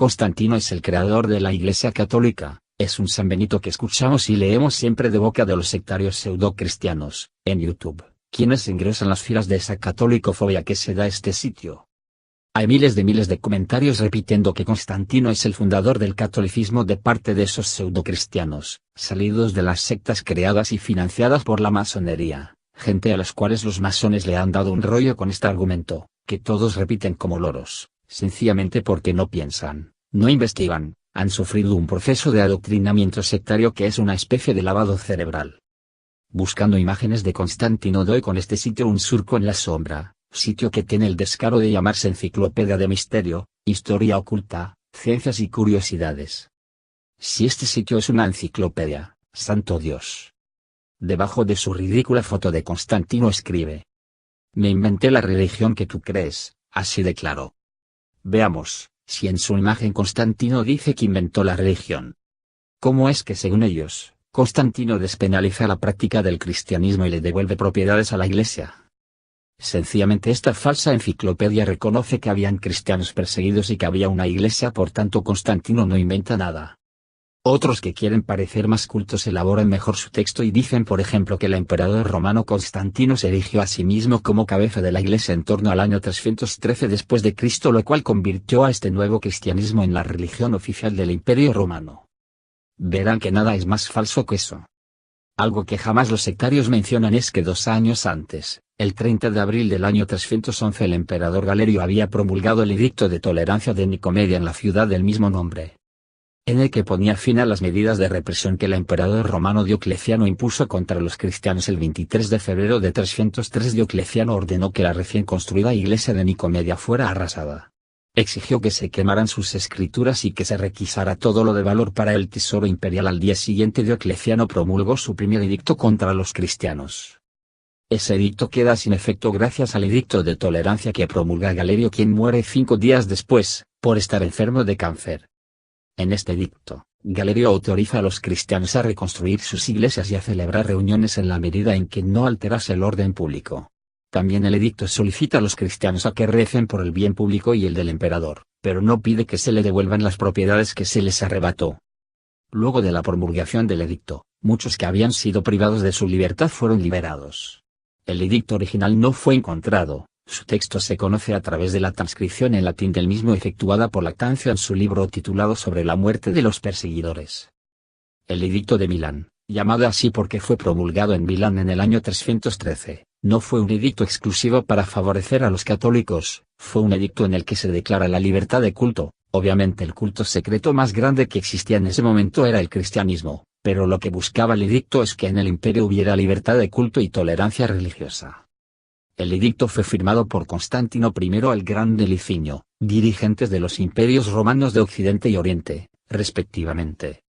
Constantino es el creador de la Iglesia Católica, es un San Benito que escuchamos y leemos siempre de boca de los sectarios pseudo-cristianos, en YouTube, quienes ingresan las filas de esa católicofobia que se da a este sitio. Hay miles de comentarios repitiendo que Constantino es el fundador del catolicismo de parte de esos pseudo-cristianos, salidos de las sectas creadas y financiadas por la masonería, gente a las cuales los masones le han dado un rollo con este argumento, que todos repiten como loros, sencillamente porque no piensan, no investigan, han sufrido un proceso de adoctrinamiento sectario que es una especie de lavado cerebral. Buscando imágenes de Constantino doy con este sitio Un surco en la sombra, sitio que tiene el descaro de llamarse Enciclopedia de Misterio, Historia Oculta, Ciencias y Curiosidades. Si este sitio es una enciclopedia, santo Dios. Debajo de su ridícula foto de Constantino escribe: me inventé la religión que tú crees, así de claro. Veamos, si en su imagen Constantino dice que inventó la religión. ¿Cómo es que según ellos, Constantino despenaliza la práctica del cristianismo y le devuelve propiedades a la Iglesia? Sencillamente esta falsa enciclopedia reconoce que habían cristianos perseguidos y que había una iglesia, por tanto Constantino no inventa nada. Otros que quieren parecer más cultos elaboran mejor su texto y dicen por ejemplo que el emperador romano Constantino se erigió a sí mismo como cabeza de la iglesia en torno al año 313 después de Cristo, lo cual convirtió a este nuevo cristianismo en la religión oficial del Imperio Romano. Verán que nada es más falso que eso. Algo que jamás los sectarios mencionan es que 2 años antes, el 30 de abril del año 311, el emperador Galerio había promulgado el edicto de tolerancia de Nicomedia en la ciudad del mismo nombre, en el que ponía fin a las medidas de represión que el emperador romano Diocleciano impuso contra los cristianos. El 23 de febrero de 303 Diocleciano ordenó que la recién construida iglesia de Nicomedia fuera arrasada. Exigió que se quemaran sus escrituras y que se requisara todo lo de valor para el tesoro imperial. Al día siguiente Diocleciano promulgó su primer edicto contra los cristianos. Ese edicto queda sin efecto gracias al edicto de tolerancia que promulga Galerio, quien muere 5 días después, por estar enfermo de cáncer. En este edicto, Galerio autoriza a los cristianos a reconstruir sus iglesias y a celebrar reuniones en la medida en que no alterase el orden público. También el edicto solicita a los cristianos a que recen por el bien público y el del emperador, pero no pide que se le devuelvan las propiedades que se les arrebató. Luego de la promulgación del edicto, muchos que habían sido privados de su libertad fueron liberados. El edicto original no fue encontrado, su texto se conoce a través de la transcripción en latín del mismo efectuada por Lactancio en su libro titulado Sobre la muerte de los perseguidores. El edicto de Milán, llamado así porque fue promulgado en Milán en el año 313, no fue un edicto exclusivo para favorecer a los católicos, fue un edicto en el que se declara la libertad de culto. Obviamente el culto secreto más grande que existía en ese momento era el cristianismo, pero lo que buscaba el edicto es que en el imperio hubiera libertad de culto y tolerancia religiosa. El edicto fue firmado por Constantino I el Grande y Licinio, dirigentes de los imperios romanos de Occidente y Oriente, respectivamente.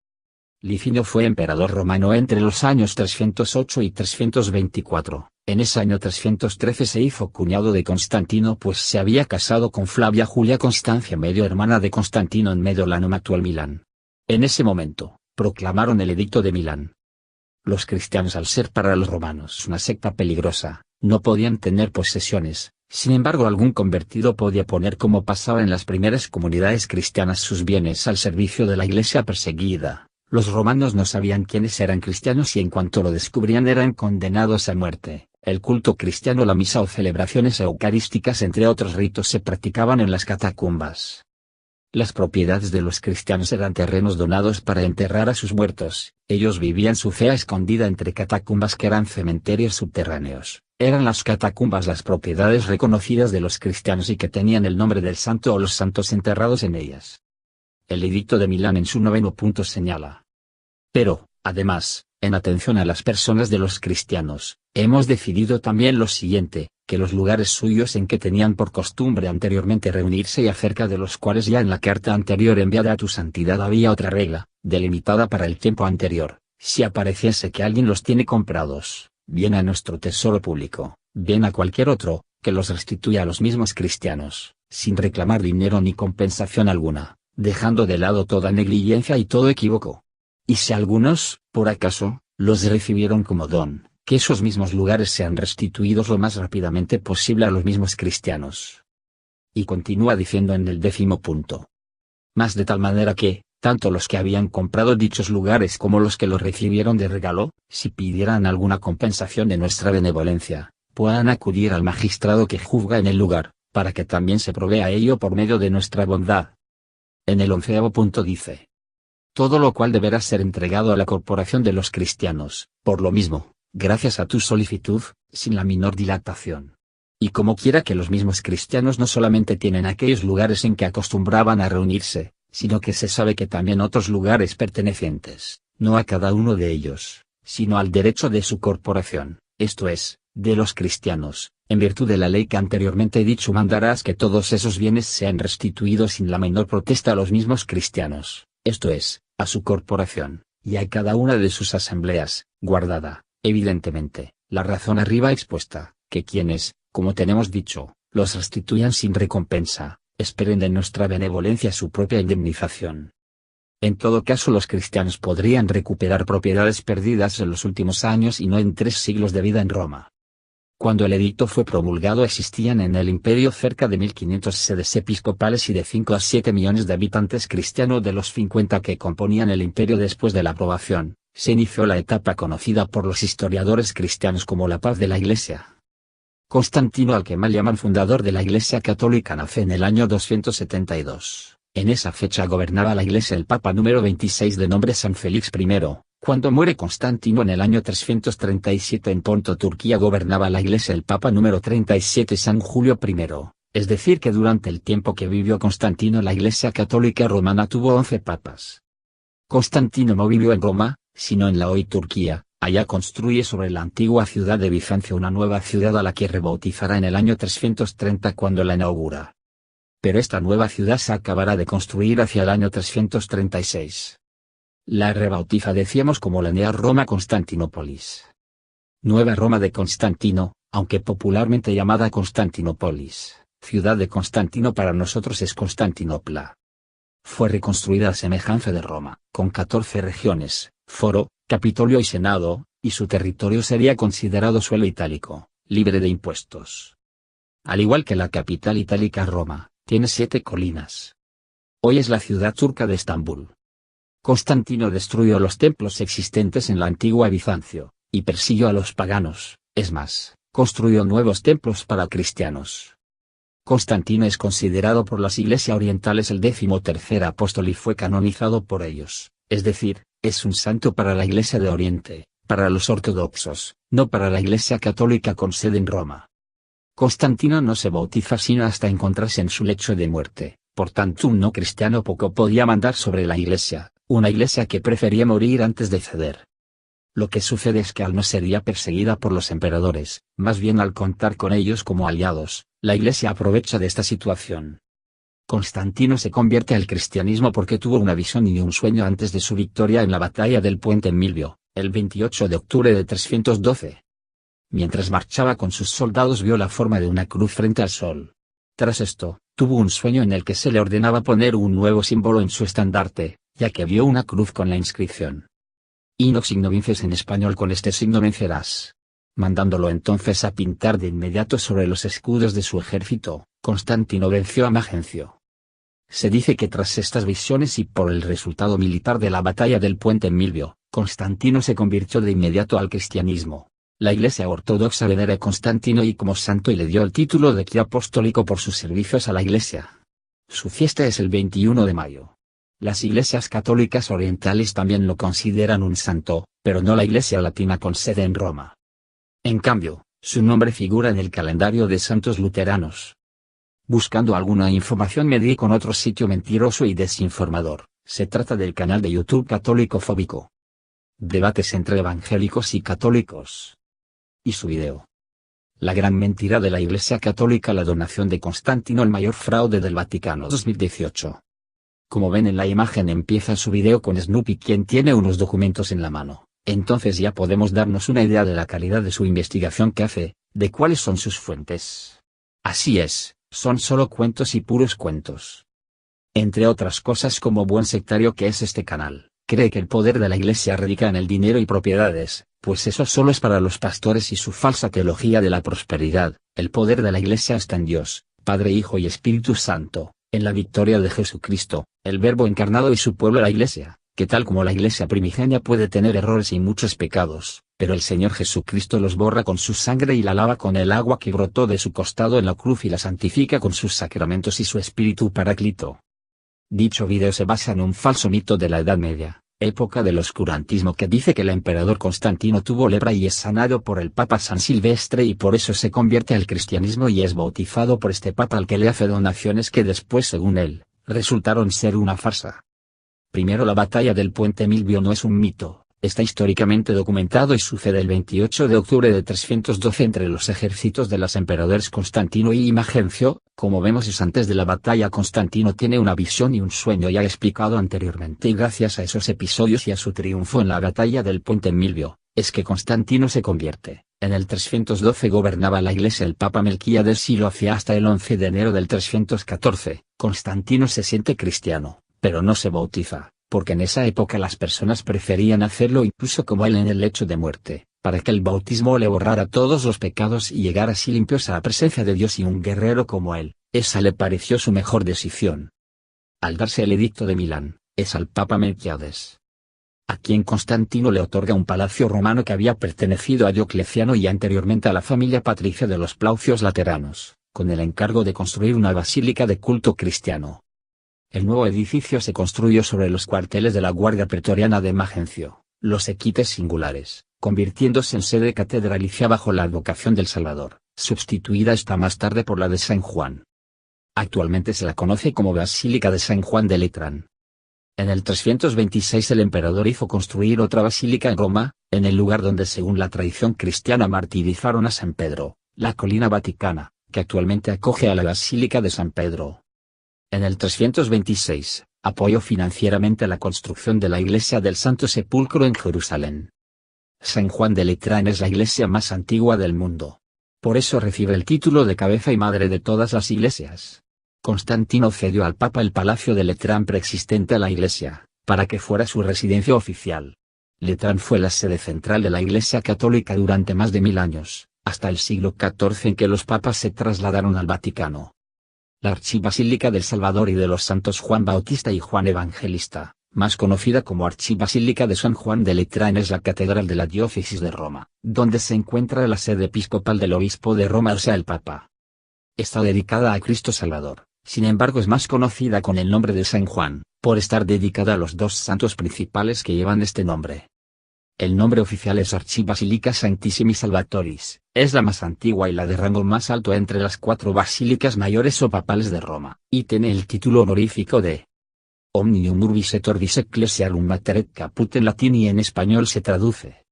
Licinio fue emperador romano entre los años 308 y 324, en ese año 313 se hizo cuñado de Constantino pues se había casado con Flavia Julia Constancia, medio hermana de Constantino en Mediolanum, actual Milán. En ese momento, proclamaron el edicto de Milán. Los cristianos, al ser para los romanos una secta peligrosa, no podían tener posesiones. Sin embargo, algún convertido podía poner, como pasaba en las primeras comunidades cristianas, sus bienes al servicio de la iglesia perseguida. Los romanos no sabían quiénes eran cristianos y en cuanto lo descubrían eran condenados a muerte. El culto cristiano, la misa o celebraciones eucarísticas entre otros ritos se practicaban en las catacumbas. Las propiedades de los cristianos eran terrenos donados para enterrar a sus muertos. Ellos vivían su fe a escondida entre catacumbas que eran cementerios subterráneos. Eran las catacumbas las propiedades reconocidas de los cristianos y que tenían el nombre del santo o los santos enterrados en ellas. El edicto de Milán en su 9º punto señala: pero, además, en atención a las personas de los cristianos, hemos decidido también lo siguiente, que los lugares suyos en que tenían por costumbre anteriormente reunirse y acerca de los cuales ya en la carta anterior enviada a tu santidad había otra regla, delimitada para el tiempo anterior, si apareciese que alguien los tiene comprados, bien a nuestro tesoro público, bien a cualquier otro, que los restituya a los mismos cristianos, sin reclamar dinero ni compensación alguna, dejando de lado toda negligencia y todo equívoco. Y si algunos, por acaso, los recibieron como don, que esos mismos lugares sean restituidos lo más rápidamente posible a los mismos cristianos. Y continúa diciendo en el 10º punto: mas de tal manera que, tanto los que habían comprado dichos lugares como los que los recibieron de regalo, si pidieran alguna compensación de nuestra benevolencia, puedan acudir al magistrado que juzga en el lugar, para que también se provea ello por medio de nuestra bondad. En el 11º punto dice: todo lo cual deberá ser entregado a la corporación de los cristianos, por lo mismo, gracias a tu solicitud, sin la menor dilatación. Y como quiera que los mismos cristianos no solamente tienen aquellos lugares en que acostumbraban a reunirse, sino que se sabe que también otros lugares pertenecientes, no a cada uno de ellos, sino al derecho de su corporación, esto es, de los cristianos, en virtud de la ley que anteriormente he dicho, mandarás que todos esos bienes sean restituidos sin la menor protesta a los mismos cristianos, esto es, a su corporación, y a cada una de sus asambleas, guardada, evidentemente, la razón arriba expuesta, que quienes, como tenemos dicho, los restituyan sin recompensa, esperen de nuestra benevolencia su propia indemnización. En todo caso, los cristianos podrían recuperar propiedades perdidas en los últimos años y no en 3 siglos de vida en Roma. Cuando el edicto fue promulgado existían en el imperio cerca de 1500 sedes episcopales y de 5 a 7 millones de habitantes cristianos de los 50 que componían el imperio. Después de la aprobación, se inició la etapa conocida por los historiadores cristianos como la paz de la Iglesia. Constantino, al que mal llaman fundador de la Iglesia Católica, nace en el año 272. En esa fecha gobernaba la Iglesia el Papa número 26 de nombre San Félix I. Cuando muere Constantino en el año 337 en Ponto, Turquía, gobernaba la Iglesia el Papa número 37 San Julio I, es decir que durante el tiempo que vivió Constantino la Iglesia Católica Romana tuvo 11 papas. Constantino no vivió en Roma, sino en la hoy Turquía. Allá construye sobre la antigua ciudad de Bizancio una nueva ciudad a la que rebautizará en el año 330 cuando la inaugura. Pero esta nueva ciudad se acabará de construir hacia el año 336. La rebautiza, decíamos, como la Nea Roma Constantinópolis. Nueva Roma de Constantino, aunque popularmente llamada Constantinópolis, ciudad de Constantino para nosotros es Constantinopla. Fue reconstruida a semejanza de Roma, con 14 regiones, foro, Capitolio y Senado, y su territorio sería considerado suelo itálico, libre de impuestos. Al igual que la capital itálica Roma, tiene 7 colinas. Hoy es la ciudad turca de Estambul. Constantino destruyó los templos existentes en la antigua Bizancio, y persiguió a los paganos, es más, construyó nuevos templos para cristianos. Constantino es considerado por las iglesias orientales el 13º apóstol y fue canonizado por ellos, es decir, es un santo para la Iglesia de Oriente, para los ortodoxos, no para la Iglesia Católica con sede en Roma. Constantino no se bautiza sino hasta encontrarse en su lecho de muerte, por tanto un no cristiano poco podía mandar sobre la Iglesia, una Iglesia que prefería morir antes de ceder. Lo que sucede es que al no ser ya perseguida por los emperadores, más bien al contar con ellos como aliados, la Iglesia aprovecha de esta situación. Constantino se convierte al cristianismo porque tuvo una visión y un sueño antes de su victoria en la batalla del puente en Milvio, el 28 de octubre de 312. Mientras marchaba con sus soldados vio la forma de una cruz frente al sol. Tras esto, tuvo un sueño en el que se le ordenaba poner un nuevo símbolo en su estandarte, ya que vio una cruz con la inscripción: Inox signo vinces, en español con este signo vencerás. Mandándolo entonces a pintar de inmediato sobre los escudos de su ejército, Constantino venció a Magencio. Se dice que tras estas visiones y por el resultado militar de la batalla del puente en Milvio, Constantino se convirtió de inmediato al cristianismo. La Iglesia ortodoxa venera a Constantino y como santo y le dio el título de guía apostólico por sus servicios a la Iglesia. Su fiesta es el 21 de mayo. Las iglesias católicas orientales también lo consideran un santo, pero no la Iglesia latina con sede en Roma. En cambio, su nombre figura en el calendario de santos luteranos. Buscando alguna información me di con otro sitio mentiroso y desinformador. Se trata del canal de YouTube Católico Fóbico. Debates entre evangélicos y católicos. Y su video: la gran mentira de la Iglesia Católica, la donación de Constantino, el mayor fraude del Vaticano 2018. Como ven en la imagen empieza su video con Snoopy, quien tiene unos documentos en la mano. Entonces ya podemos darnos una idea de la calidad de su investigación que hace, de cuáles son sus fuentes. Así es, son solo cuentos y puros cuentos. Entre otras cosas, como buen sectario que es este canal, cree que el poder de la Iglesia radica en el dinero y propiedades, pues eso solo es para los pastores y su falsa teología de la prosperidad. El poder de la Iglesia está en Dios, Padre, Hijo y Espíritu Santo, en la victoria de Jesucristo, el Verbo encarnado y su pueblo la Iglesia, que tal como la Iglesia primigenia puede tener errores y muchos pecados, pero el Señor Jesucristo los borra con su sangre y la lava con el agua que brotó de su costado en la cruz y la santifica con sus sacramentos y su Espíritu Paráclito. Dicho video se basa en un falso mito de la Edad Media, época del oscurantismo, que dice que el emperador Constantino tuvo lepra y es sanado por el Papa San Silvestre y por eso se convierte al cristianismo y es bautizado por este Papa al que le hace donaciones que después, según él, resultaron ser una farsa. Primero, la batalla del Puente Milvio no es un mito, está históricamente documentado y sucede el 28 de octubre de 312 entre los ejércitos de los emperadores Constantino y Magencio. Como vemos antes de la batalla, Constantino tiene una visión y un sueño ya explicado anteriormente, y gracias a esos episodios y a su triunfo en la batalla del Puente Milvio, es que Constantino se convierte. En el 312 gobernaba la Iglesia el Papa Melquíades y lo hacía hasta el 11 de enero del 314. Constantino se siente cristiano, pero no se bautiza, porque en esa época las personas preferían hacerlo incluso como él en el lecho de muerte, para que el bautismo le borrara todos los pecados y llegar así limpios a la presencia de Dios y un guerrero como él. Esa le pareció su mejor decisión. Al darse el edicto de Milán, es al Papa Melquíades, a quien Constantino le otorga un palacio romano que había pertenecido a Diocleciano y anteriormente a la familia patricia de los Plaucios Lateranos, con el encargo de construir una basílica de culto cristiano. El nuevo edificio se construyó sobre los cuarteles de la Guardia Pretoriana de Magencio, los Equites singulares, convirtiéndose en sede catedralicia bajo la advocación del Salvador, sustituida esta más tarde por la de San Juan. Actualmente se la conoce como Basílica de San Juan de Letrán. En el 326 el emperador hizo construir otra basílica en Roma, en el lugar donde según la tradición cristiana martirizaron a San Pedro, la colina vaticana, que actualmente acoge a la Basílica de San Pedro. En el 326, apoyó financieramente la construcción de la iglesia del Santo Sepulcro en Jerusalén. San Juan de Letrán es la iglesia más antigua del mundo. Por eso recibe el título de cabeza y madre de todas las iglesias. Constantino cedió al Papa el palacio de Letrán preexistente a la iglesia, para que fuera su residencia oficial. Letrán fue la sede central de la Iglesia Católica durante más de 1000 años, hasta el siglo XIV en que los papas se trasladaron al Vaticano. La Archibasílica del Salvador y de los santos Juan Bautista y Juan Evangelista, más conocida como Archibasílica de San Juan de Letrán, es la catedral de la diócesis de Roma, donde se encuentra la sede episcopal del obispo de Roma, o sea el Papa. Está dedicada a Cristo Salvador, sin embargo es más conocida con el nombre de San Juan, por estar dedicada a los dos santos principales que llevan este nombre. El nombre oficial es Archibasilica Sanctissimi Salvatoris, es la más antigua y la de rango más alto entre las 4 basílicas mayores o papales de Roma, y tiene el título honorífico de Omnium Urbis et Orbis Ecclesiarum Mater et Caput, en latín, y en español se traduce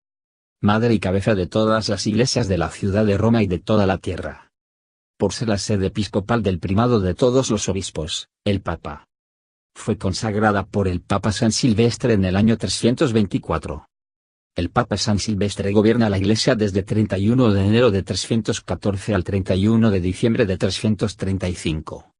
Madre y cabeza de todas las iglesias de la ciudad de Roma y de toda la tierra. Por ser la sede episcopal del primado de todos los obispos, el Papa. Fue consagrada por el Papa San Silvestre en el año 324. El Papa San Silvestre gobierna la Iglesia desde 31 de enero de 314 al 31 de diciembre de 335.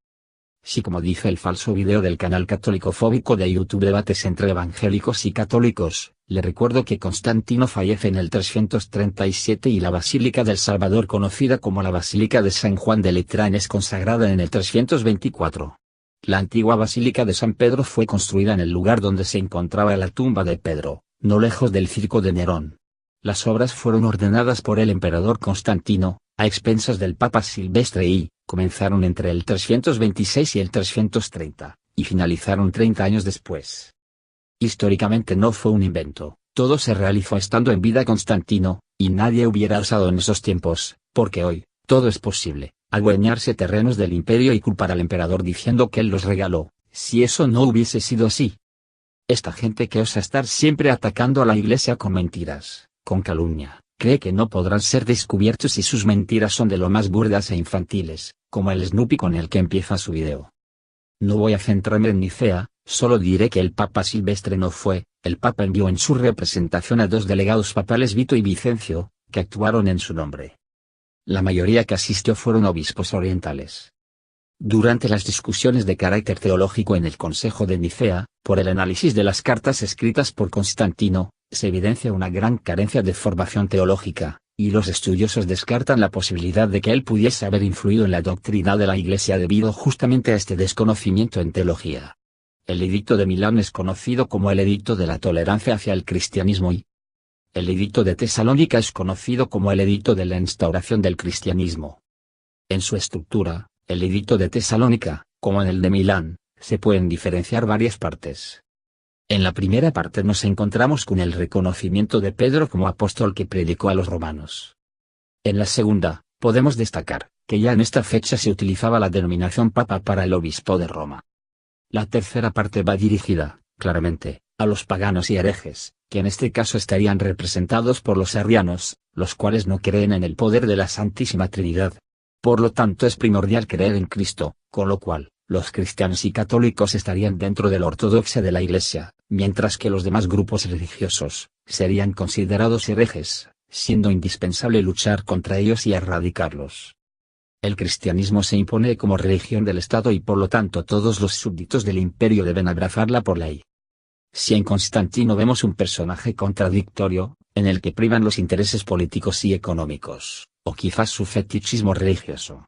Si, como dice el falso video del canal católico-fóbico de YouTube Debates entre Evangélicos y Católicos, le recuerdo que Constantino fallece en el 337 y la Basílica del Salvador, conocida como la Basílica de San Juan de Letrán, es consagrada en el 324. La antigua Basílica de San Pedro fue construida en el lugar donde se encontraba la tumba de Pedro, no lejos del circo de Nerón. Las obras fueron ordenadas por el emperador Constantino, a expensas del Papa Silvestre, y comenzaron entre el 326 y el 330, y finalizaron 30 años después. Históricamente no fue un invento, todo se realizó estando en vida Constantino, y nadie hubiera osado en esos tiempos, porque hoy, todo es posible, adueñarse terrenos del imperio y culpar al emperador diciendo que él los regaló, si eso no hubiese sido así. Esta gente que osa estar siempre atacando a la iglesia con mentiras, con calumnia, cree que no podrán ser descubiertos y sus mentiras son de lo más burdas e infantiles, como el Snoopy con el que empieza su video. No voy a centrarme en Nicea, solo diré que el Papa Silvestre no fue, el Papa envió en su representación a 2 delegados papales, Vito y Vicencio, que actuaron en su nombre. La mayoría que asistió fueron obispos orientales. Durante las discusiones de carácter teológico en el Consejo de Nicea, por el análisis de las cartas escritas por Constantino, se evidencia una gran carencia de formación teológica, y los estudiosos descartan la posibilidad de que él pudiese haber influido en la doctrina de la Iglesia debido justamente a este desconocimiento en teología. El edicto de Milán es conocido como el edicto de la tolerancia hacia el cristianismo y el edicto de Tesalónica es conocido como el edicto de la instauración del cristianismo. En su estructura, el edicto de Tesalónica, como en el de Milán, se pueden diferenciar varias partes. En la primera parte nos encontramos con el reconocimiento de Pedro como apóstol que predicó a los romanos. En la segunda, podemos destacar, que ya en esta fecha se utilizaba la denominación papa para el obispo de Roma. La tercera parte va dirigida, claramente, a los paganos y herejes, que en este caso estarían representados por los arrianos, los cuales no creen en el poder de la Santísima Trinidad. Por lo tanto es primordial creer en Cristo, con lo cual, los cristianos y católicos estarían dentro de la ortodoxia de la Iglesia, mientras que los demás grupos religiosos, serían considerados herejes, siendo indispensable luchar contra ellos y erradicarlos. El cristianismo se impone como religión del Estado y por lo tanto todos los súbditos del imperio deben abrazarla por ley. Si en Constantino vemos un personaje contradictorio, en el que priman los intereses políticos y económicos, o quizás su fetichismo religioso.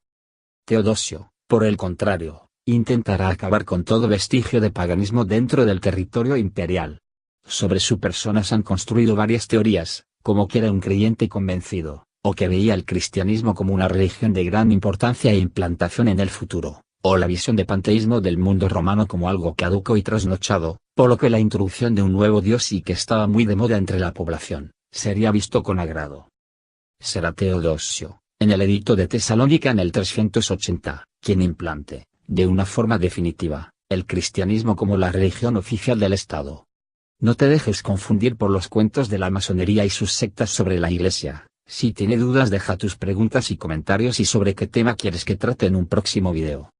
Teodosio, por el contrario, intentará acabar con todo vestigio de paganismo dentro del territorio imperial. Sobre su persona se han construido varias teorías, como que era un creyente convencido, o que veía el cristianismo como una religión de gran importancia e implantación en el futuro, o la visión de panteísmo del mundo romano como algo caduco y trasnochado, por lo que la introducción de un nuevo dios y que estaba muy de moda entre la población, sería visto con agrado. Será Teodosio, en el edicto de Tesalónica en el 380, quien implante, de una forma definitiva, el cristianismo como la religión oficial del Estado. No te dejes confundir por los cuentos de la masonería y sus sectas sobre la Iglesia. Si tiene dudas deja tus preguntas y comentarios y sobre qué tema quieres que trate en un próximo video.